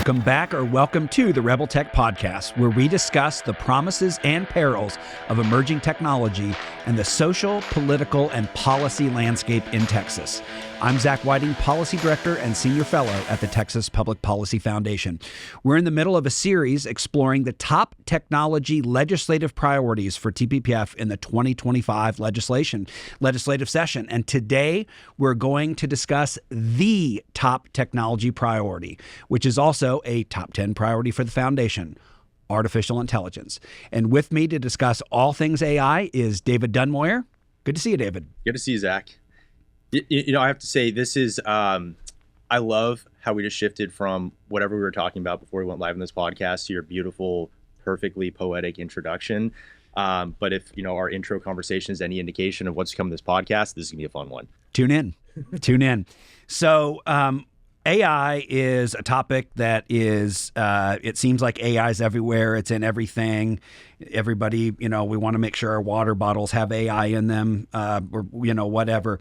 Welcome back, or welcome to the Rebel Tech Podcast, where we discuss the promises and perils of emerging technology and the social, political, and policy landscape in Texas. I'm Zach Whiting, Policy Director and Senior Fellow at the Texas Public Policy Foundation. We're in the middle of a series exploring the top technology legislative priorities for TPPF in the 2025 legislative session. And today we're going to discuss the top technology priority, which is also a top 10 priority for the foundation: artificial intelligence. And with me to discuss all things AI is David Dunmoyer. Good to see you, David. Good to see you, Zach. You know, I have to say, this is, I love how we just shifted from whatever we were talking about before we went live on this podcast to your beautiful, perfectly poetic introduction. But if, you know, our intro conversation is any indication of what's to come in this podcast, this is gonna be a fun one. Tune in. So, AI is a topic that is, it seems like AI is everywhere. It's in everything. Everybody, you know, we want to make sure our water bottles have AI in them, or, you know, whatever.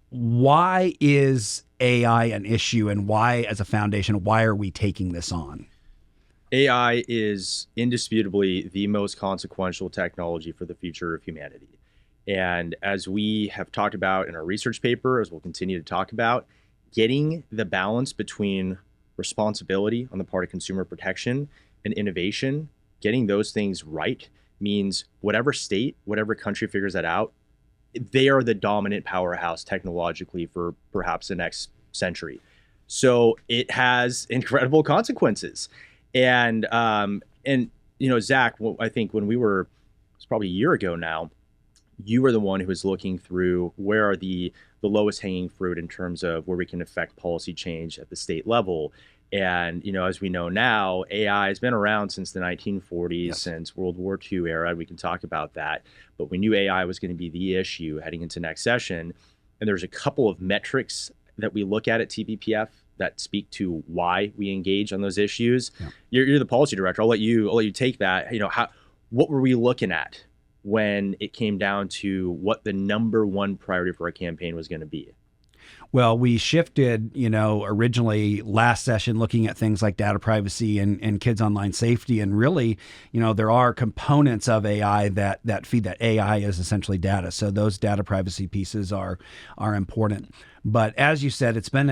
Why is AI an issue, and why, as a foundation, why are we taking this on? AI is indisputably the most consequential technology for the future of humanity. And as we have talked about in our research paper, as we'll continue to talk about, getting the balance between responsibility on the part of consumer protection and innovation, getting those things right means whatever state, whatever country figures that out, they are the dominant powerhouse technologically for perhaps the next century. So it has incredible consequences. And you know, Zach, I think when it's probably a year ago now, you were the one who was looking through where are the lowest hanging fruit in terms of where we can affect policy change at the state level. And, you know, as we know now, AI has been around since the 1940s, Yes. Since World War II era. We can talk about that. But we knew AI was going to be the issue heading into next session. And there's a couple of metrics that we look at TPPF that speak to why we engage on those issues. Yeah. You're the policy director. I'll let you take that. You know, what were we looking at when it came down to what the number one priority for our campaign was going to be? Well, we shifted, you know, originally last session looking at things like data privacy and kids' online safety. And really, you know, there are components of AI that feed that. AI is essentially data. So those data privacy pieces are important. But as you said, it's been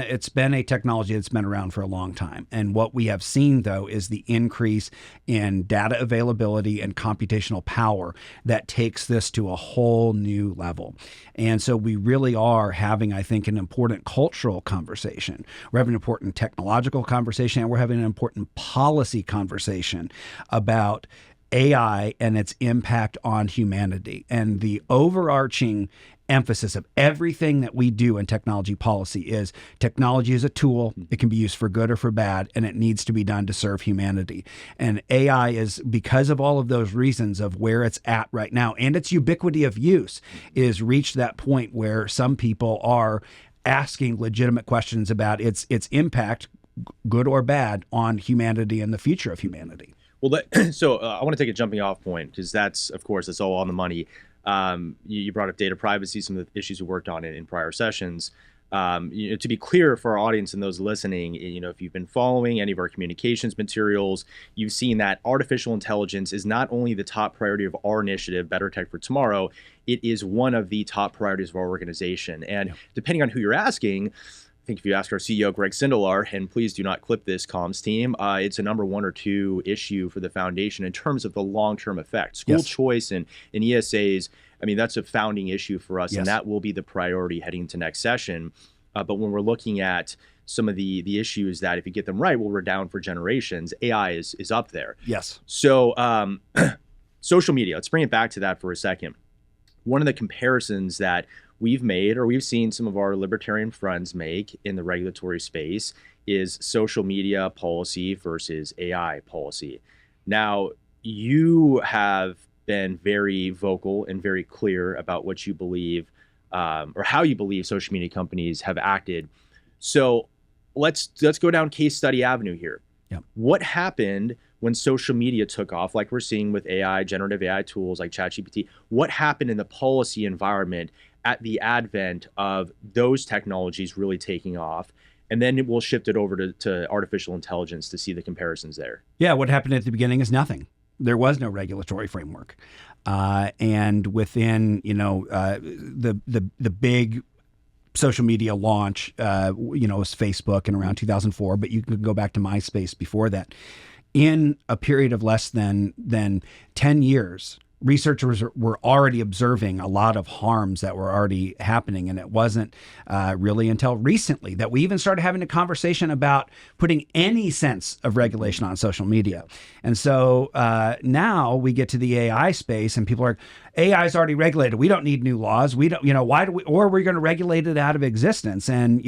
a technology that's been around for a long time. And what we have seen, though, is the increase in data availability and computational power that takes this to a whole new level. And so we really are having, I think, an important cultural conversation. We're having an important technological conversation, and we're having an important policy conversation about AI and its impact on humanity. And the overarching emphasis of everything that we do in technology policy is technology is a tool. It can be used for good or for bad, and it needs to be done to serve humanity. And AI is, because of all of those reasons of where it's at right now and its ubiquity of use, is reached that point where some people are asking legitimate questions about its impact, good or bad, on humanity and the future of humanity. Well, so I want to take a jumping off point, because that's, of course, it's all on the money. You brought up data privacy, some of the issues we worked on in prior sessions. You know, to be clear for our audience and those listening, you know, if you've been following any of our communications materials, you've seen that artificial intelligence is not only the top priority of our initiative, Better Tech for Tomorrow, it is one of the top priorities of our organization. And depending on who you're asking, I think if you ask our CEO, Greg Sindelar, and please do not clip this, comms team, it's a number 1 or 2 issue for the foundation in terms of the long-term effect. School choice and ESAs, I mean, that's a founding issue for us, and that will be the priority heading into next session. But when we're looking at some of the issues that, if you get them right, will redound for generations, AI is up there. Yes. So social media, let's bring it back to that for a second. One of the comparisons that we've made, or we've seen some of our libertarian friends make in the regulatory space, is social media policy versus AI policy. Now, you have been very vocal and very clear about what you believe, or how you believe social media companies have acted. So let's go down case study avenue here. Yep. What happened when social media took off, like we're seeing with AI, generative AI tools like ChatGPT? What happened in the policy environment at the advent of those technologies really taking off? and then we'll shift it over to artificial intelligence to see the comparisons there. Yeah, what happened at the beginning is nothing. There was no regulatory framework, and within the big social media launch, was Facebook in around 2004, but you can go back to MySpace before that. In a period of less than 10 years, researchers were already observing a lot of harms that were already happening. And it wasn't really until recently that we even started having a conversation about putting any sense of regulation on social media. And so now we get to the AI space and people are, AI is already regulated. We don't need new laws. We don't, why do we, or we're going to regulate it out of existence. And,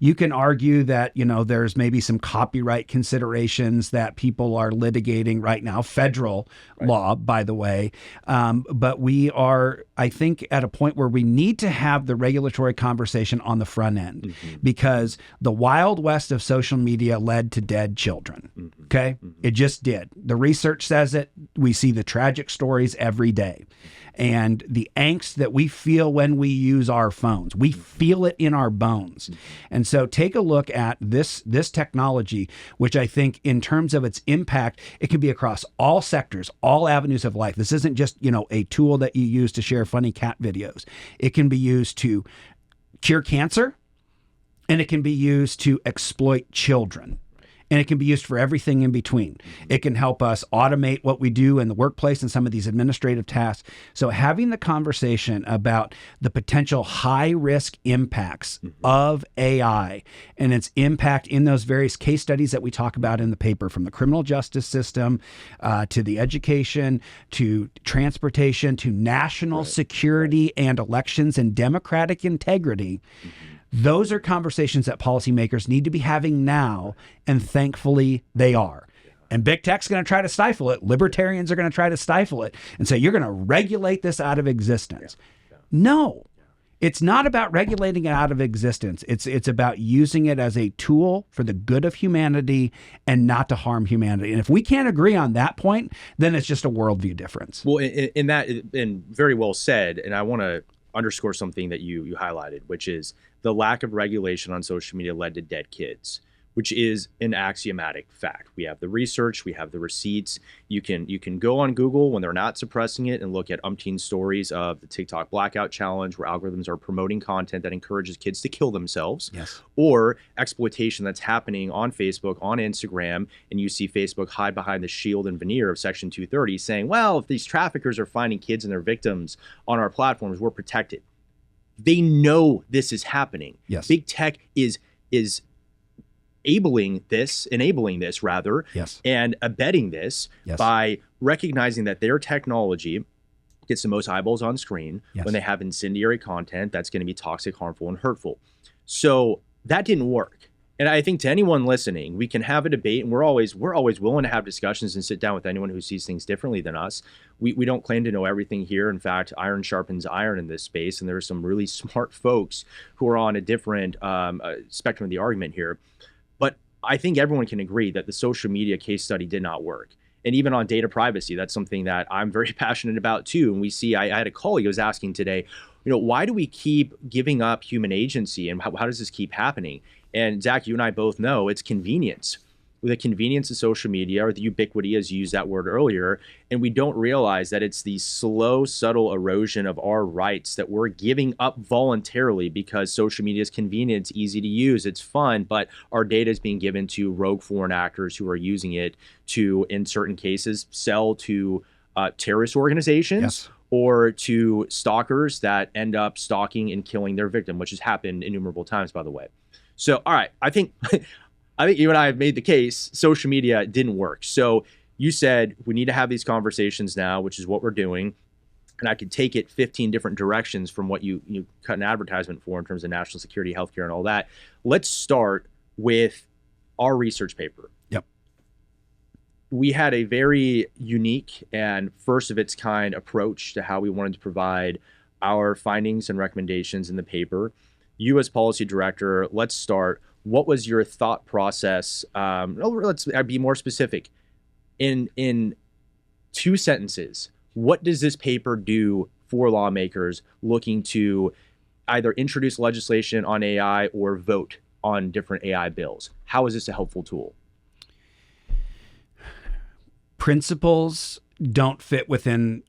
you can argue that, there's maybe some copyright considerations that people are litigating right now, federal law, by the way. But we are, I think, at a point where we need to have the regulatory conversation on the front end, because the Wild West of social media led to dead children. Okay. It just did. The research says it. We see the tragic stories every day. And the angst that we feel when we use our phones, we feel it in our bones. And so take a look at this technology, which I think in terms of its impact, it can be across all sectors, all avenues of life. This isn't just, a tool that you use to share funny cat videos. It can be used to cure cancer, and it can be used to exploit children. And it can be used for everything in between. It can help us automate what we do in the workplace and some of these administrative tasks. So having the conversation about the potential high-risk impacts of AI and its impact in those various case studies that we talk about in the paper, from the criminal justice system to the education, to transportation, to national security and elections and democratic integrity. Those are conversations that policymakers need to be having now, and thankfully they are. And big tech's going to try to stifle it. Libertarians are going to try to stifle it and say, you're going to regulate this out of existence. No, it's not about regulating it out of existence. It's about using it as a tool for the good of humanity and not to harm humanity. And if we can't agree on that point, then it's just a worldview difference. Well, in that, and very well said, and I want to underscore something that you highlighted, which is the lack of regulation on social media led to dead kids, which is an axiomatic fact. We have the research, we have the receipts. You can go on Google when they're not suppressing it and look at umpteen stories of the TikTok blackout challenge, where algorithms are promoting content that encourages kids to kill themselves, or exploitation that's happening on Facebook, on Instagram, and you see Facebook hide behind the shield and veneer of Section 230 saying, well, if these traffickers are finding kids and their victims on our platforms, we're protected. They know this is happening. Big tech is enabling this and abetting this by recognizing that their technology gets the most eyeballs on screen when they have incendiary content that's going to be toxic, harmful, and hurtful. So that didn't work. And I think to anyone listening, we can have a debate, and we're always willing to have discussions and sit down with anyone who sees things differently than us. We don't claim to know everything here. In fact, iron sharpens iron in this space, and there are some really smart folks who are on a different spectrum of the argument here. But I think everyone can agree that the social media case study did not work. And even on data privacy, that's something that I'm very passionate about too. And we see, I had a colleague who was asking today, why do we keep giving up human agency, and how does this keep happening? And Zach, you and I both know it's convenience. With the convenience of social media, or the ubiquity, as you used that word earlier, and we don't realize that it's the slow, subtle erosion of our rights that we're giving up voluntarily because social media is convenient, it's easy to use, it's fun, but our data is being given to rogue foreign actors who are using it to, in certain cases, sell to terrorist organizations or to stalkers that end up stalking and killing their victim, which has happened innumerable times, by the way. So, all right, I think you and I have made the case social media didn't work. So you said we need to have these conversations now, which is what we're doing. And I could take it 15 different directions from what you cut an advertisement for in terms of national security, healthcare, and all that. Let's start with our research paper. We had a very unique and first of its kind approach to how we wanted to provide our findings and recommendations in the paper. You as policy director, let's start. What was your thought process? Let's be more specific. In 2 sentences, what does this paper do for lawmakers looking to either introduce legislation on AI or vote on different AI bills. How is this a helpful tool? Principles don't fit within,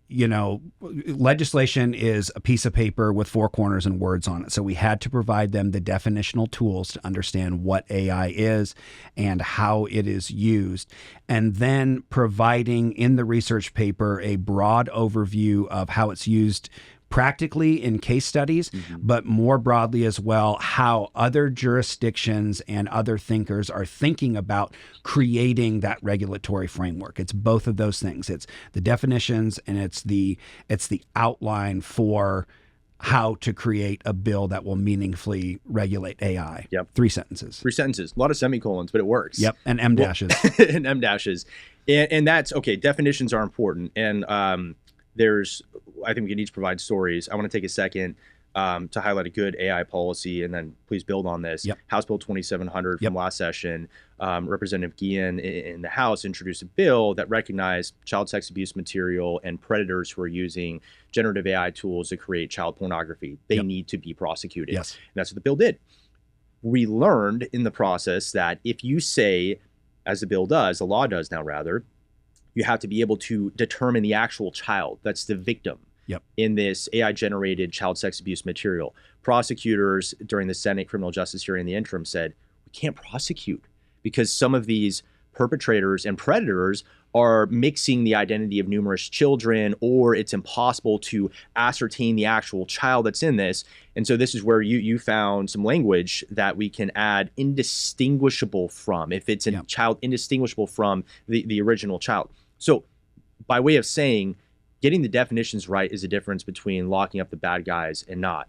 legislation is a piece of paper with four corners and words on it. So we had to provide them the definitional tools to understand what AI is and how it is used. And then providing in the research paper a broad overview of how it's used practically in case studies, but more broadly as well, how other jurisdictions and other thinkers are thinking about creating that regulatory framework. It's both of those things. It's the definitions and it's the outline for how to create a bill that will meaningfully regulate AI. Yep. 3 sentences. 3 sentences. A lot of semicolons, but it works. Yep. And M dashes. And M dashes. And that's okay. Definitions are important. And I think we can each provide stories. I want to take a second to highlight a good AI policy, and then please build on this. Yep. House Bill 2700 from last session, Representative Guillen in the House introduced a bill that recognized child sex abuse material and predators who are using generative AI tools to create child pornography. They need to be prosecuted. Yes. And that's what the bill did. We learned in the process that if you say, as the bill does, the law does now rather, you have to be able to determine the actual child, that's the victim, in this AI-generated child sex abuse material. Prosecutors during the Senate criminal justice hearing in the interim said, we can't prosecute because some of these perpetrators and predators are mixing the identity of numerous children, or it's impossible to ascertain the actual child that's in this. And so this is where you found some language that we can add indistinguishable from, if it's a child indistinguishable from the original child. So by way of saying, getting the definitions right is the difference between locking up the bad guys and not.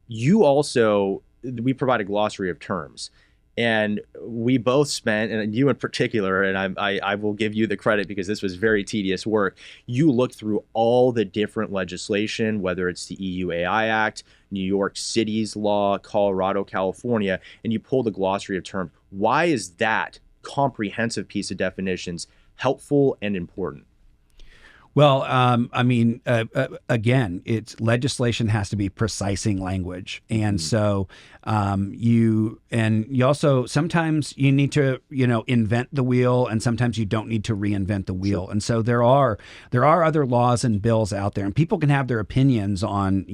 We provide a glossary of terms. And we both spent, and you in particular, and I will give you the credit because this was very tedious work. You looked through all the different legislation, whether it's the EU AI Act, New York City's law, Colorado, California, and you pulled a glossary of terms. Why is that comprehensive piece of definitions helpful and important? Well, again, it's legislation has to be precising language. And so you also, sometimes you need to, invent the wheel, and sometimes you don't need to reinvent the wheel. And so there are other laws and bills out there, and people can have their opinions on,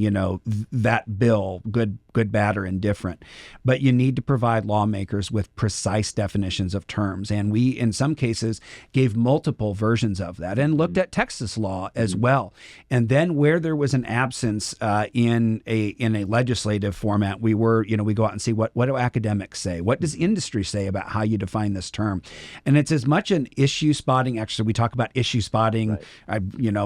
that bill, good, bad, or indifferent. But you need to provide lawmakers with precise definitions of terms. And we, in some cases, gave multiple versions of that and looked at Texas law as well. And then where there was an absence in a legislative format, we go out and see what do academics say? What does industry say about how you define this term? And it's as much an issue spotting exercise. We talk about issue spotting. Right. I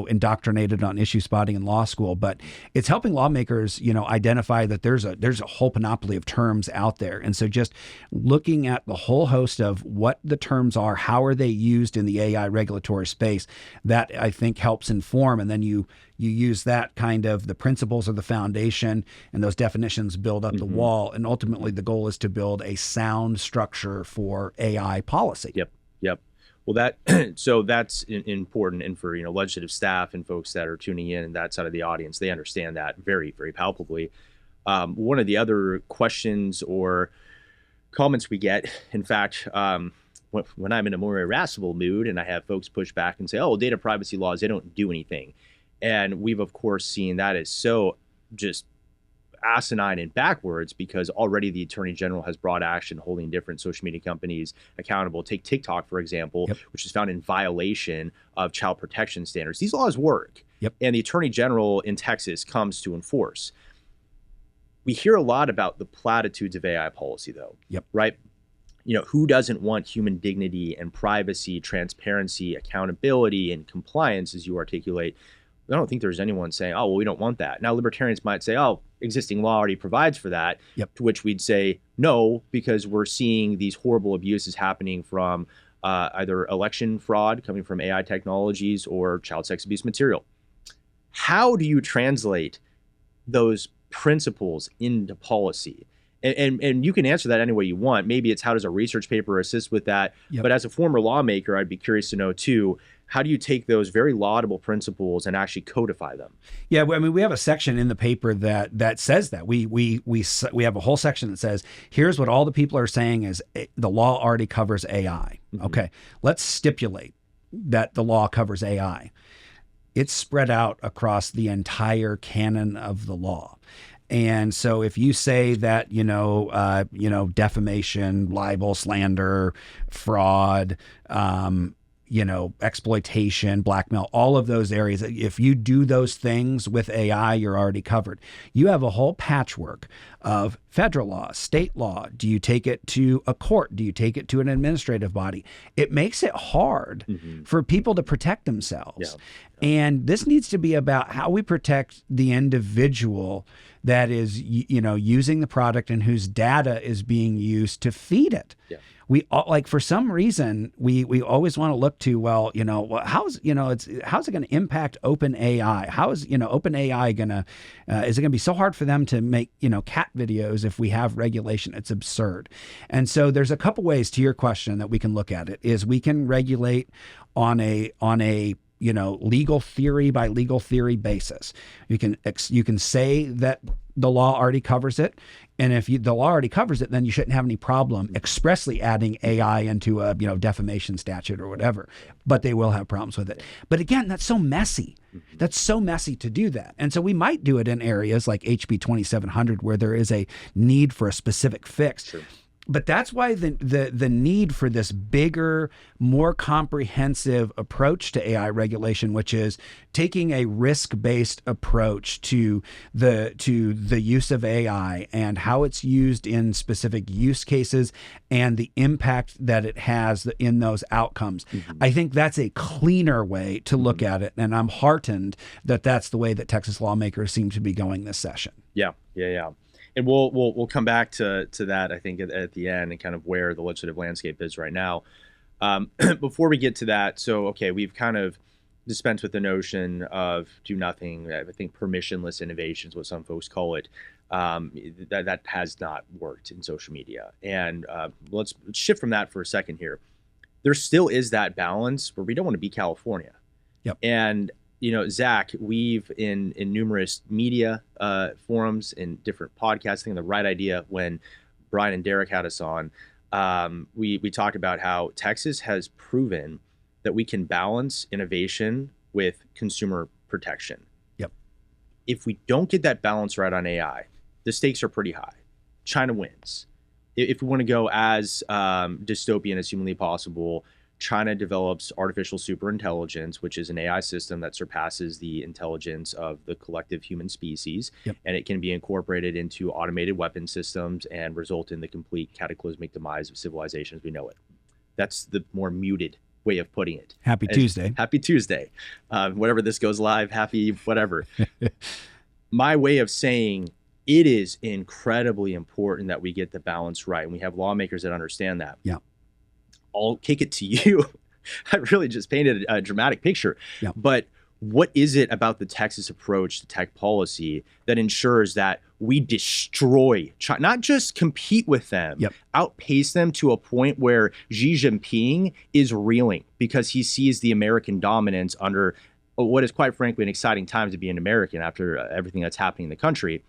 indoctrinated on issue spotting in law school, but it's helping lawmakers identify that there's a whole panoply of terms out there. And so just looking at the whole host of what the terms are, how are they used in the AI regulatory space, that I think helps inform. And then you use that kind of, the principles of the foundation, and those definitions build up the wall. And ultimately the goal is to build a sound structure for AI policy. Yep. Well, so that's important. And for, legislative staff and folks that are tuning in and that side of the audience, they understand that very, very palpably. One of the other questions or comments we get, in fact, when I'm in a more irascible mood and I have folks push back and say, oh, data privacy laws, they don't do anything. And we've, of course, seen that as so just asinine and backwards, because already the Attorney General has brought action holding different social media companies accountable. Take TikTok, for example, which is found in violation of child protection standards. These laws work. And the Attorney General in Texas comes to enforce. We hear a lot about the platitudes of AI policy, though, right? Who doesn't want human dignity and privacy, transparency, accountability, and compliance, as you articulate? I don't think there's anyone saying, oh, well, we don't want that. Now, libertarians might say, oh, existing law already provides for that, to which we'd say no, because we're seeing these horrible abuses happening from either election fraud coming from AI technologies or child sex abuse material. How do you translate those principles into policy? And you can answer that any way you want. Maybe it's how does a research paper assist with that? But as a former lawmaker, I'd be curious to know too, how do you take those very laudable principles and actually codify them? Yeah, I mean, we have a section in the paper that says that we have a whole section that says, here's what all the people are saying is the law already covers AI. Okay, let's stipulate that the law covers AI. It's spread out across the entire canon of the law. And so if you say that, defamation, libel, slander, fraud, exploitation, blackmail, all of those areas, if you do those things with AI, you're already covered. You have a whole patchwork of federal law, state law. Do you take it to a court? Do you take it to an administrative body? It makes it hard for people to protect themselves. Yeah. And this needs to be about how we protect the individual that is, using the product and whose data is being used to feed it. Yeah. We for some reason we always want to look to, how's it going to impact OpenAI? How is OpenAI going to is it going to be so hard for them to make cat videos if we have regulation? It's absurd. And so there's a couple ways to your question that we can look at it. Is we can regulate on a legal theory by legal theory basis. You can say that the law already covers it. And if the law already covers it, then you shouldn't have any problem expressly adding AI into a defamation statute or whatever. But they will have problems with it. But again, that's so messy. That's so messy to do that. And so we might do it in areas like HB 2700 where there is a need for a specific fix. Sure. But that's why the need for this bigger, more comprehensive approach to AI regulation, which is taking a risk-based approach to the use of AI and how it's used in specific use cases and the impact that it has in those outcomes. I think that's a cleaner way to look at it, and I'm heartened that that's the way that Texas lawmakers seem to be going this session. Yeah. And we'll come back to that, I think, at the end and kind of where the legislative landscape is right now. Before we get to that, we've kind of dispensed with the notion of do nothing. I think permissionless innovation is what some folks call it. That has not worked in social media. And let's shift from that for a second here. There still is that balance where we don't want to be California. Yep. And Zach, we've in numerous media forums, in different podcasts, I think the right idea when Brian and Derek had us on, we talked about how Texas has proven that we can balance innovation with consumer protection. Yep. If we don't get that balance right on AI, the stakes are pretty high. China wins. If we want to go as dystopian as humanly possible, China develops artificial superintelligence, which is an AI system that surpasses the intelligence of the collective human species. Yep. And it can be incorporated into automated weapon systems and result in the complete cataclysmic demise of civilization as we know it. That's the more muted way of putting it. Happy Tuesday. Happy Tuesday. Whatever this goes live, happy whatever. My way of saying it is incredibly important that we get the balance right. And we have lawmakers that understand that. Yeah. I'll kick it to you. I really just painted a dramatic picture. Yeah. But what is it about the Texas approach to tech policy that ensures that we destroy China, not just compete with them, outpace them to a point where Xi Jinping is reeling because he sees the American dominance under what is quite frankly an exciting time to be an American after everything that's happening in the country?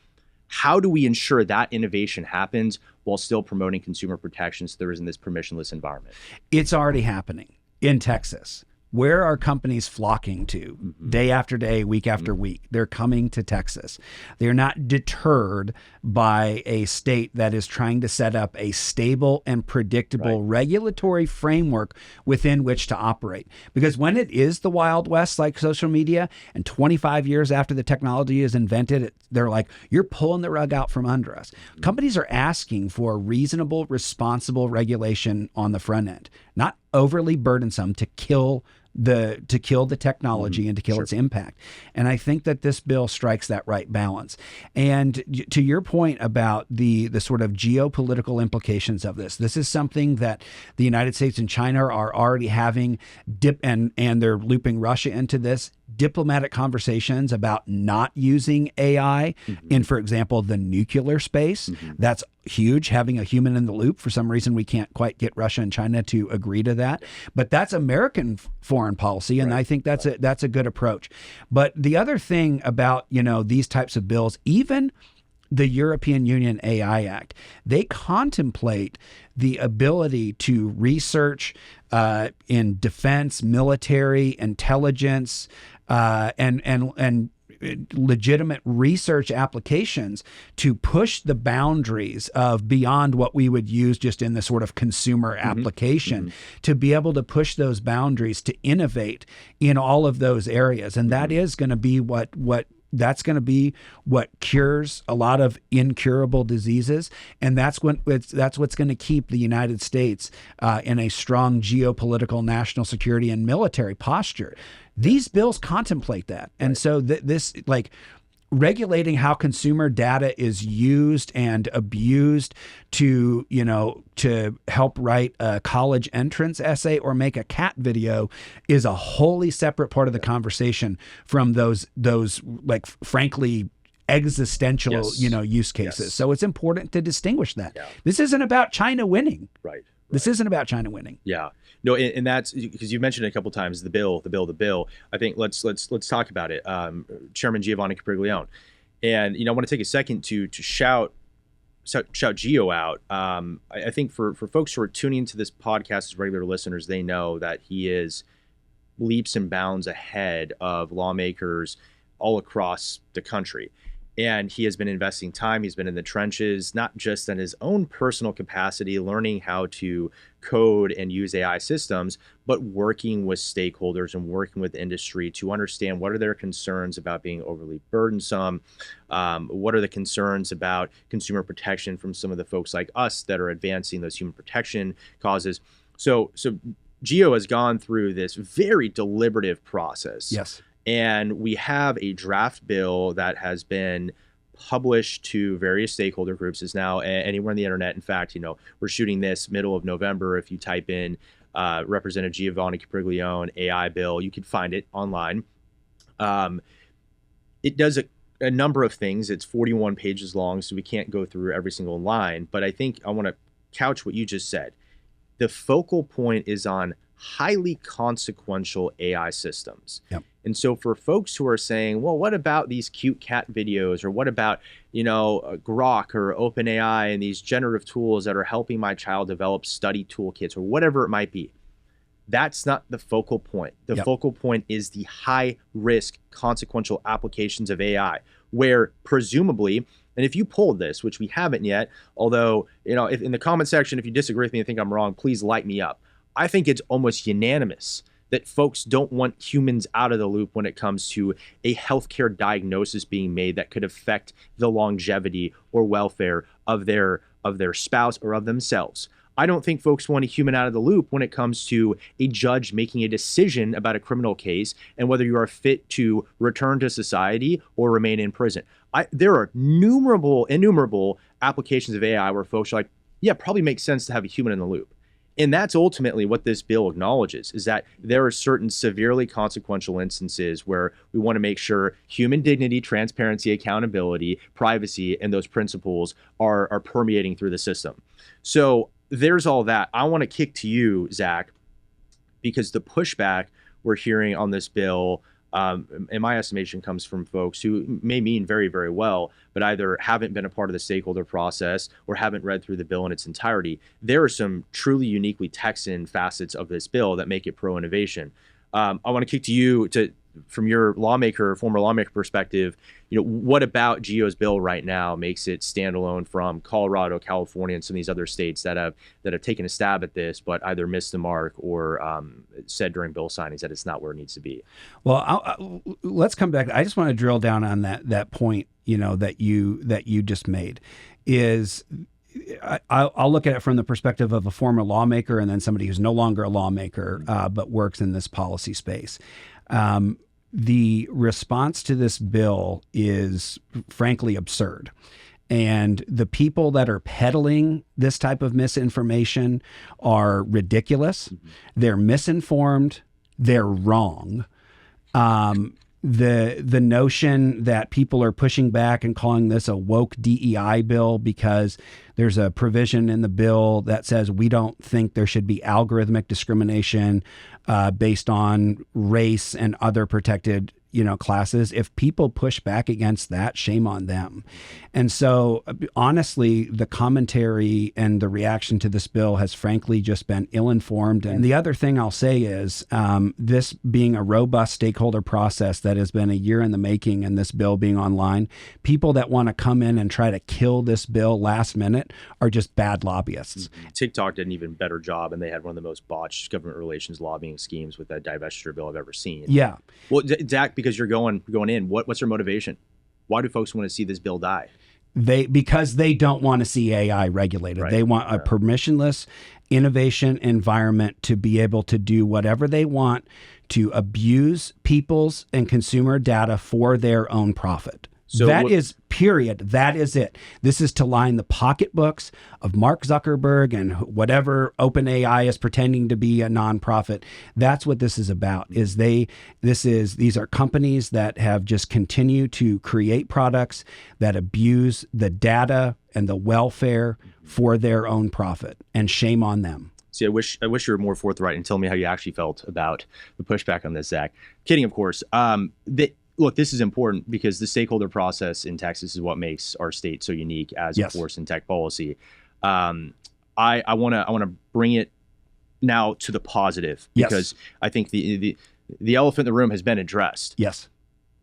How do we ensure that innovation happens while still promoting consumer protections so there isn't this permissionless environment? It's already happening in Texas. Where are companies flocking to day after day, week after week? They're coming to Texas. They're not deterred by a state that is trying to set up a stable and predictable regulatory framework within which to operate. Because when it is the Wild West, like social media, and 25 years after the technology is invented, they're like, you're pulling the rug out from under us. Companies are asking for reasonable, responsible regulation on the front end, not overly burdensome to kill the technology and to kill its impact. And I think that this bill strikes that right balance. And to your point about the sort of geopolitical implications of this is something that the United States and China are already having and they're looping Russia into this, diplomatic conversations about not using AI in, for example, the nuclear space. That's huge, having a human in the loop. For some reason, we can't quite get Russia and China to agree to that. But that's American foreign foreign policy, and I think that's a good approach. But the other thing about these types of bills, even the European Union AI Act, they contemplate the ability to research in defense, military, intelligence, and legitimate research applications to push the boundaries of beyond what we would use just in the sort of consumer application, to be able to push those boundaries to innovate in all of those areas. And that is going to be that's going to be what cures a lot of incurable diseases, and that's what's going to keep the United States in a strong geopolitical, national security, and military posture. These bills contemplate that, and so this regulating how consumer data is used and abused to help write a college entrance essay or make a cat video is a wholly separate part of the conversation from those frankly existential use cases. So it's important to distinguish that. This isn't about China winning. Right. This isn't about China winning. Yeah. No, and that's because you mentioned it a couple of times, the bill. I think let's talk about it. Chairman Giovanni Capriglione. And I want to take a second to shout Gio out. I think for folks who are tuning into this podcast as regular listeners, they know that he is leaps and bounds ahead of lawmakers all across the country. And he has been investing time. He's been in the trenches, not just in his own personal capacity, learning how to code and use AI systems, but working with stakeholders and working with industry to understand what are their concerns about being overly burdensome. What are the concerns about consumer protection from some of the folks like us that are advancing those human protection causes. So Gio has gone through this very deliberative process. Yes. And we have a draft bill that has been published to various stakeholder groups. Is now anywhere on the internet. In fact, we're shooting this middle of November. If you type in Representative Giovanni Capriglione AI bill, you can find it online. It does a number of things. It's 41 pages long, so we can't go through every single line. But I think I want to couch what you just said. The focal point is on highly consequential AI systems. Yep. And so for folks who are saying, well, what about these cute cat videos, or what about, Grok or OpenAI and these generative tools that are helping my child develop study toolkits or whatever it might be? That's not the focal point. The focal point is the high risk consequential applications of AI, where presumably, and if you pulled this, which we haven't yet, although, if in the comment section, if you disagree with me and think I'm wrong, please light me up. I think it's almost unanimous that folks don't want humans out of the loop when it comes to a healthcare diagnosis being made that could affect the longevity or welfare of their spouse or of themselves. I don't think folks want a human out of the loop when it comes to a judge making a decision about a criminal case and whether you are fit to return to society or remain in prison. There are innumerable applications of AI where folks are like, yeah, it probably makes sense to have a human in the loop. And that's ultimately what this bill acknowledges, is that there are certain severely consequential instances where we want to make sure human dignity, transparency, accountability, privacy, and those principles are permeating through the system. So there's all that. I want to kick to you, Zach, because the pushback we're hearing on this bill, in my estimation, comes from folks who may mean very, very well, but either haven't been a part of the stakeholder process or haven't read through the bill in its entirety. There are some truly uniquely Texan facets of this bill that make it pro-innovation. I want to kick to you from your former lawmaker perspective. What about Gio's bill right now makes it standalone from Colorado, California, and some of these other states that have taken a stab at this, but either missed the mark or said during bill signings that it's not where it needs to be? Well, let's come back. I just want to drill down on that point, that you just made. Is I'll look at it from the perspective of a former lawmaker and then somebody who's no longer a lawmaker, but works in this policy space. The response to this bill is frankly absurd. And the people that are peddling this type of misinformation are ridiculous. They're misinformed. They're wrong. the notion that people are pushing back and calling this a woke DEI bill because there's a provision in the bill that says we don't think there should be algorithmic discrimination based on race and other protected classes. If people push back against that, shame on them. And so honestly, the commentary and the reaction to this bill has frankly just been ill-informed. And the other thing I'll say is this being a robust stakeholder process that has been a year in the making, and this bill being online, people that want to come in and try to kill this bill last minute are just bad lobbyists. TikTok did an even better job, and they had one of the most botched government relations lobbying schemes with that divestiture bill I've ever seen. Yeah. Well, Zach, because you're going in, what's your motivation? Why do folks want to see this bill die? Because they don't want to see AI regulated. Right. They want a permissionless innovation environment to be able to do whatever they want to abuse people's and consumer data for their own profit. So that is period. That is it. This is to line the pocketbooks of Mark Zuckerberg and whatever OpenAI is pretending to be a nonprofit. That's what this is about. These are companies that have just continued to create products that abuse the data and the welfare for their own profit, and shame on them. See, I wish you were more forthright and tell me how you actually felt about the pushback on this, Zach. Kidding, of course. Look, this is important because the stakeholder process in Texas is what makes our state so unique as a force in tech policy. I want to bring it now to the positive because I think the elephant in the room has been addressed. Yes.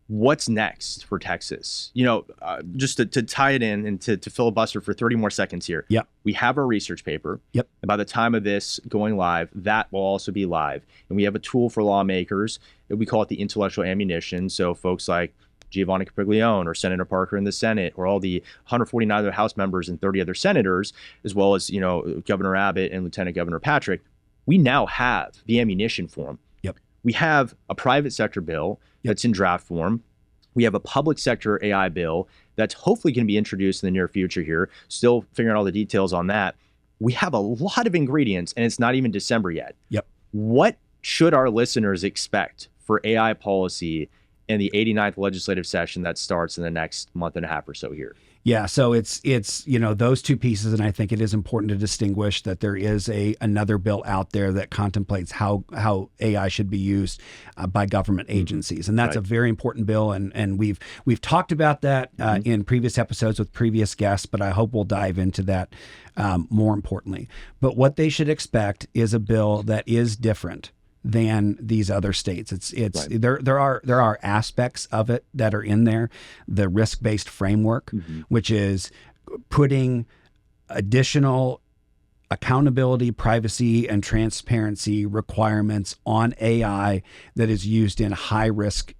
What's next for Texas? Just to tie it in and to filibuster for 30 more seconds here. Yep. We have our research paper. Yep. And by the time of this going live, that will also be live. And we have a tool for lawmakers. We call it the intellectual ammunition. So folks like Giovanni Capriglione or Senator Parker in the Senate, or all the 149 other House members and 30 other senators, as well as Governor Abbott and Lieutenant Governor Patrick, we now have the ammunition for them. Yep. We have a private sector bill that's in draft form. We have a public sector AI bill that's hopefully going to be introduced in the near future here. Still figuring out all the details on that. We have a lot of ingredients, and it's not even December yet. Yep. What should our listeners expect for AI policy in the 89th legislative session that starts in the next month and a half or so here? Yeah, so it's those two pieces, and I think it is important to distinguish that there is another bill out there that contemplates how AI should be used by government agencies, and that's a very important bill, and we've talked about that in previous episodes with previous guests, but I hope we'll dive into that more importantly. But what they should expect is a bill that is different than these other states. There are aspects of it that are in there. The risk-based framework, which is putting additional accountability, privacy, and transparency requirements on AI that is used in high-risk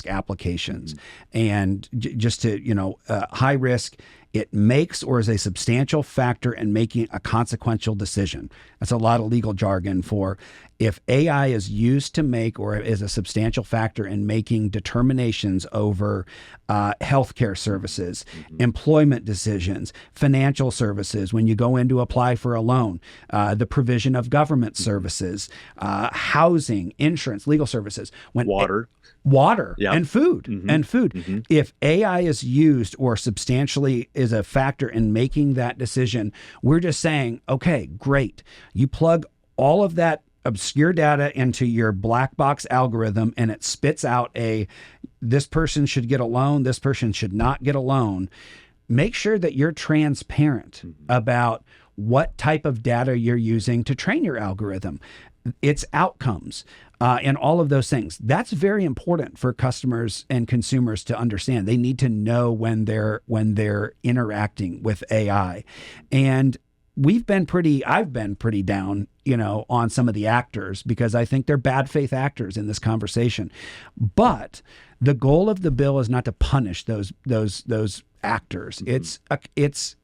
applications. And just to, high risk, it makes or is a substantial factor in making a consequential decision. That's a lot of legal jargon for if AI is used to make or is a substantial factor in making determinations over healthcare services, employment decisions, financial services, when you go in to apply for a loan, the provision of government services, housing, insurance, legal services, water and food. If AI is used or substantially is a factor in making that decision, we're just saying, okay, great. You plug all of that obscure data into your black box algorithm and it spits out this person should get a loan, this person should not get a loan. Make sure that you're transparent about what type of data you're using to train your algorithm, its outcomes, and all of those things. That's very important for customers and consumers to understand. They need to know when they're interacting with AI. And I've been pretty down, on some of the actors because I think they're bad faith actors in this conversation. But the goal of the bill is not to punish those actors. It's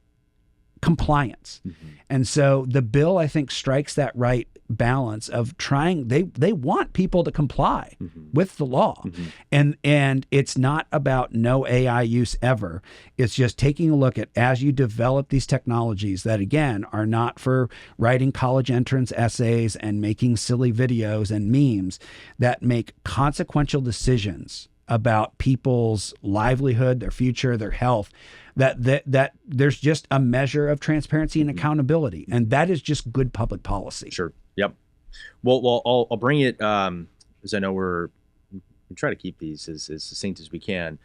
compliance. And so the bill, I think, strikes that right balance of trying. They want people to comply with the law, and it's not about no AI use ever. It's just taking a look at, as you develop these technologies that again are not for writing college entrance essays and making silly videos and memes, that make consequential decisions about people's livelihood, their future, their health, that there's just a measure of transparency and accountability, and that is just good public policy. Sure. Yep. Well, I'll bring it, as I know we try to keep these as succinct as we can.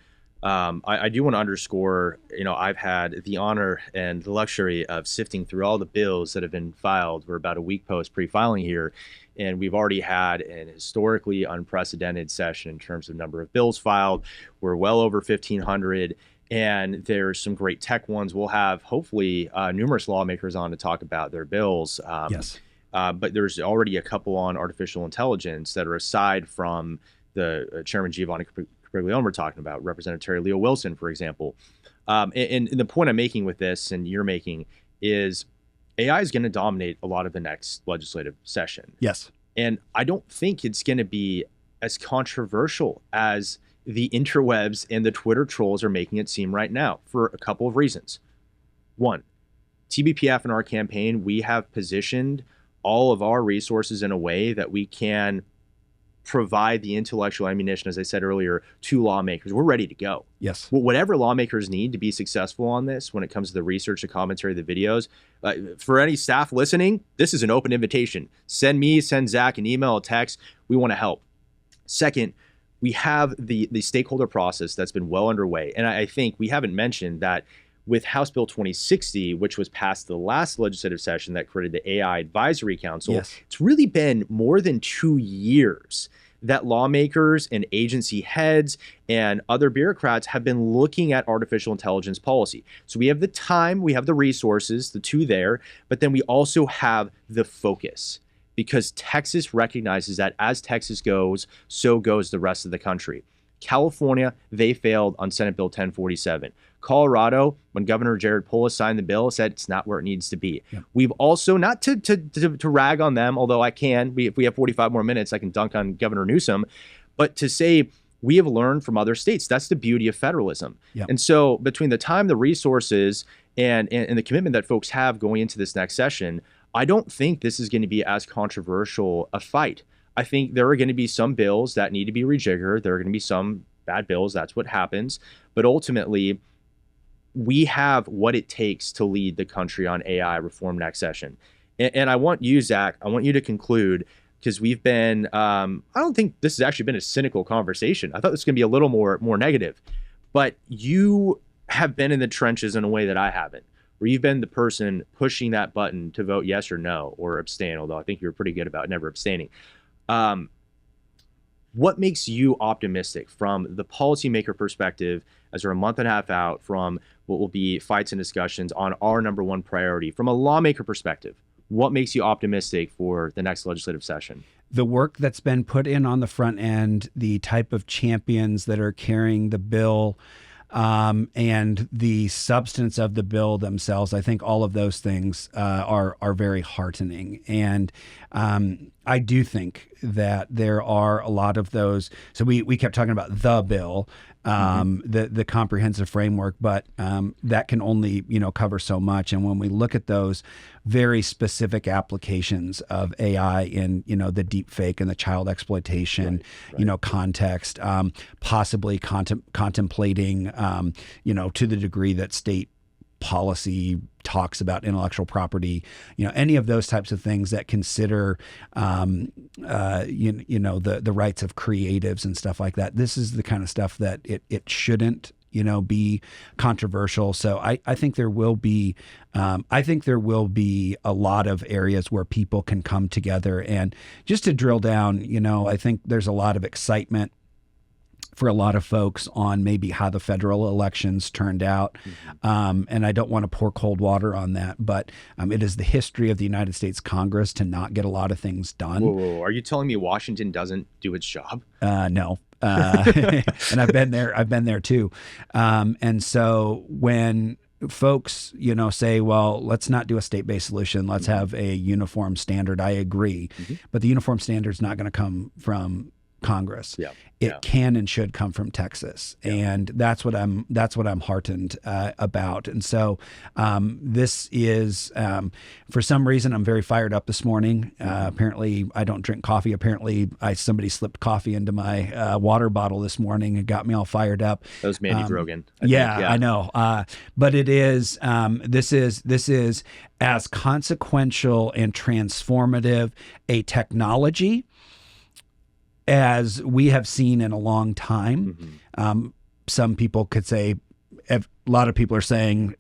I do want to underscore, I've had the honor and the luxury of sifting through all the bills that have been filed. We're about a week post pre-filing here, and we've already had an historically unprecedented session in terms of number of bills filed. We're well over 1,500, and there's some great tech ones. We'll have hopefully numerous lawmakers on to talk about their bills. Yes. But there's already a couple on artificial intelligence that are aside from the Chairman Giovanni Capriglione we're talking about, Representative Terry Leo Wilson, for example. And the point I'm making with this, and you're making, is AI is going to dominate a lot of the next legislative session. Yes. And I don't think it's going to be as controversial as the interwebs and the Twitter trolls are making it seem right now, for a couple of reasons. One, TBPF in our campaign, we have positioned all of our resources in a way that we can provide the intellectual ammunition, as I said earlier, to lawmakers. We're ready to go. Yes. Whatever lawmakers need to be successful on this, when it comes to the research, the commentary, the videos, for any staff listening, this is an open invitation. Send Zach an email, a text. We want to help. Second, we have the stakeholder process that's been well underway. And I think we haven't mentioned that with House Bill 2060, which was passed the last legislative session that created the AI Advisory Council, yes, it's really been more than 2 years that lawmakers and agency heads and other bureaucrats have been looking at artificial intelligence policy. So we have the time, we have the resources, the two there, but then we also have the focus, because Texas recognizes that as Texas goes, so goes the rest of the country. California, they failed on Senate Bill 1047. Colorado, when Governor Jared Polis signed the bill, said it's not where it needs to be. Yep. We've also, not to rag on them, although I can, if we have 45 more minutes, I can dunk on Governor Newsom, but to say we have learned from other states. That's the beauty of federalism. Yep. And so between the time, the resources, and the commitment that folks have going into this next session, I don't think this is going to be as controversial a fight. I think there are going to be some bills that need to be rejiggered. There are going to be some bad bills. That's what happens. But ultimately, we have what it takes to lead the country on AI reform next session. And I want you, Zach, I want you to conclude, because we've been, I don't think this has actually been a cynical conversation. I thought this was going to be a little more negative. But you have been in the trenches in a way that I haven't, where you've been the person pushing that button to vote yes or no or abstain, although I think you were pretty good about never abstaining. What makes you optimistic from the policymaker perspective, as we're a month and a half out from what will be fights and discussions on our number one priority? From a lawmaker perspective, what makes you optimistic for the next legislative session? The work that's been put in on the front end, the type of champions that are carrying the bill, and the substance of the bill themselves, I think all of those things are very heartening. And I do think that there are a lot of those. So we kept talking about the bill, the comprehensive framework, but that can only cover so much. And when we look at those very specific applications of AI in the deep fake and the child exploitation right. Context, possibly contemplating to the degree that state policy talks about intellectual property, any of those types of things that consider, the rights of creatives and stuff like that. This is the kind of stuff that it shouldn't, be controversial. So I think there will be, a lot of areas where people can come together. And just to drill down, I think there's a lot of excitement for a lot of folks on maybe how the federal elections turned out. And I don't want to pour cold water on that, but it is the history of the United States Congress to not get a lot of things done. Whoa. Are you telling me Washington doesn't do its job? No. And I've been there too. And so when folks, say, well, let's not do a state-based solution. Let's have a uniform standard. I agree. But the uniform standard is not going to come from Congress. It can and should come from Texas, and that's what I'm heartened about. And so this is, for some reason, I'm very fired up this morning. Apparently, I don't drink coffee. Apparently, somebody slipped coffee into my water bottle this morning and got me all fired up. That was Mandy Grogan. I know. But it is. This is as consequential and transformative a technology as we have seen in a long time. Some people could say, a lot of people are saying,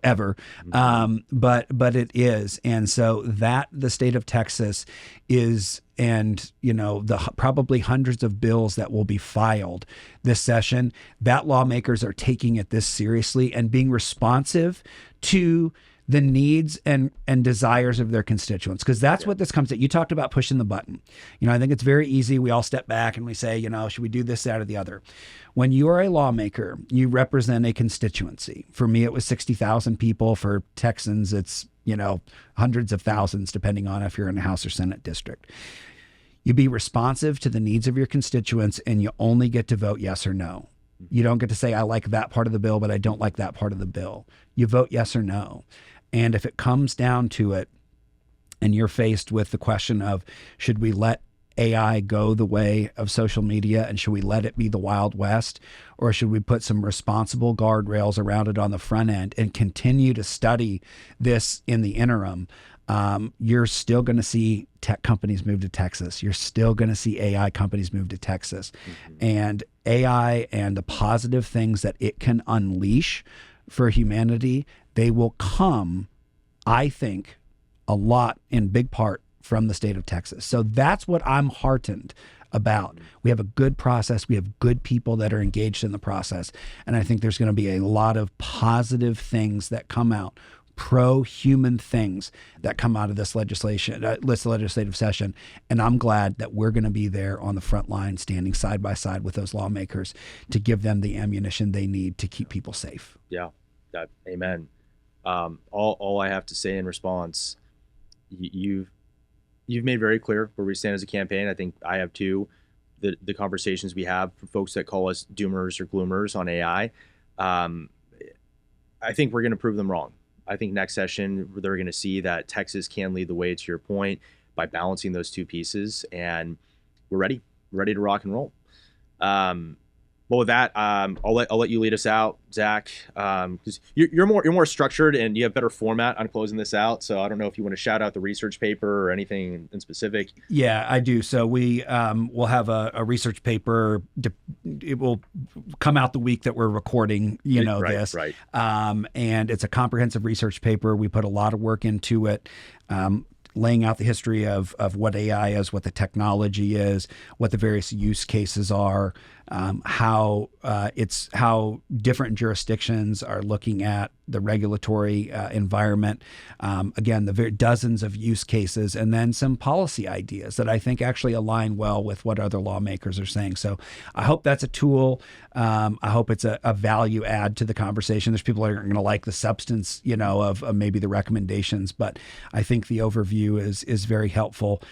ever, but it is. And so that the state of Texas is, and the probably hundreds of bills that will be filed this session, that lawmakers are taking it this seriously and being responsive to the needs and desires of their constituents, because that's what this comes to. You talked about pushing the button. I think it's very easy. We all step back and we say, should we do this, that, or the other? When you are a lawmaker, you represent a constituency. For me, it was 60,000 people. For Texans, it's, hundreds of thousands, depending on if you're in a House or Senate district. You be responsive to the needs of your constituents, and you only get to vote yes or no. You don't get to say, I like that part of the bill, but I don't like that part of the bill. You vote yes or no. And if it comes down to it, and you're faced with the question of, should we let AI go the way of social media, and should we let it be the Wild West, or should we put some responsible guardrails around it on the front end and continue to study this in the interim? You're still going to see tech companies move to Texas. You're still going to see AI companies move to Texas. And AI and the positive things that it can unleash for humanity, they will come, I think, a lot in big part from the state of Texas. So that's what I'm heartened about. We have a good process. We have good people that are engaged in the process. And I think there's going to be a lot of positive things that come out, pro-human things that come out of this legislative session. And I'm glad that we're going to be there on the front line, standing side by side with those lawmakers to give them the ammunition they need to keep people safe. Yeah, amen. All I have to say in response, you've made very clear where we stand as a campaign. I think I have too. The conversations we have for folks that call us doomers or gloomers on AI, I think we're going to prove them wrong. I think next session, they're going to see that Texas can lead the way, to your point, by balancing those two pieces. And we're ready to rock and roll. But with that, I'll let you lead us out, Zach, because you're more structured and you have better format on closing this out. So I don't know if you want to shout out the research paper or anything in specific. Yeah, I do. So we will have a research paper. It will come out the week that we're recording, this. Right. And it's a comprehensive research paper. We put a lot of work into it. Laying out the history of what AI is, what the technology is, what the various use cases are, how different jurisdictions are looking at the regulatory environment. Again, the dozens of use cases, and then some policy ideas that I think actually align well with what other lawmakers are saying. So I hope that's a tool. I hope it's a value add to the conversation. There's people that aren't going to like the substance, of maybe the recommendations, but I think the overview is very helpful.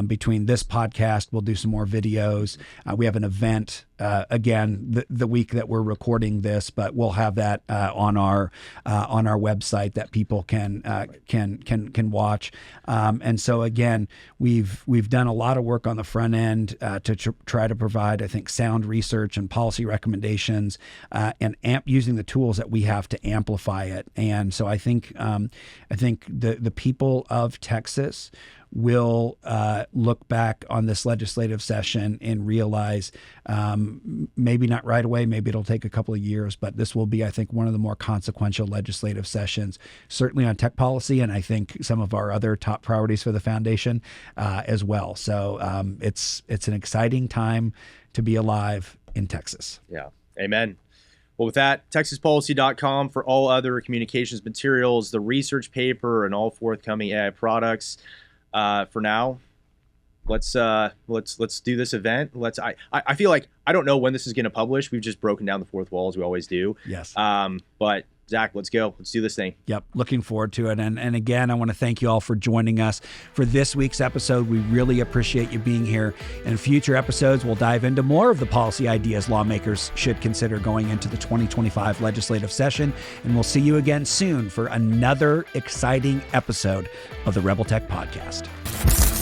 Between this podcast, we'll do some more videos. We have an event again the week that we're recording this, but we'll have that on our website that people can watch. And so again, we've done a lot of work on the front end to try to provide, I think, sound research and policy recommendations, and using the tools that we have to amplify it. And so I think the people of Texas will look back on this legislative session and realize, maybe not right away, maybe it'll take a couple of years, but this will be, I think, one of the more consequential legislative sessions, certainly on tech policy, and I think some of our other top priorities for the foundation as well. So it's an exciting time to be alive in Texas. Yeah, amen. Well, with that, texaspolicy.com for all other communications materials, the research paper, and all forthcoming AI products. For now, let's do this event. I feel like I don't know when this is going to publish. We've just broken down the fourth wall as we always do. Yes. But Zach, let's go. Let's do this thing. Yep. Looking forward to it. And again, I want to thank you all for joining us for this week's episode. We really appreciate you being here. In future episodes, we'll dive into more of the policy ideas lawmakers should consider going into the 2025 legislative session. And we'll see you again soon for another exciting episode of the Rebel Tech Podcast.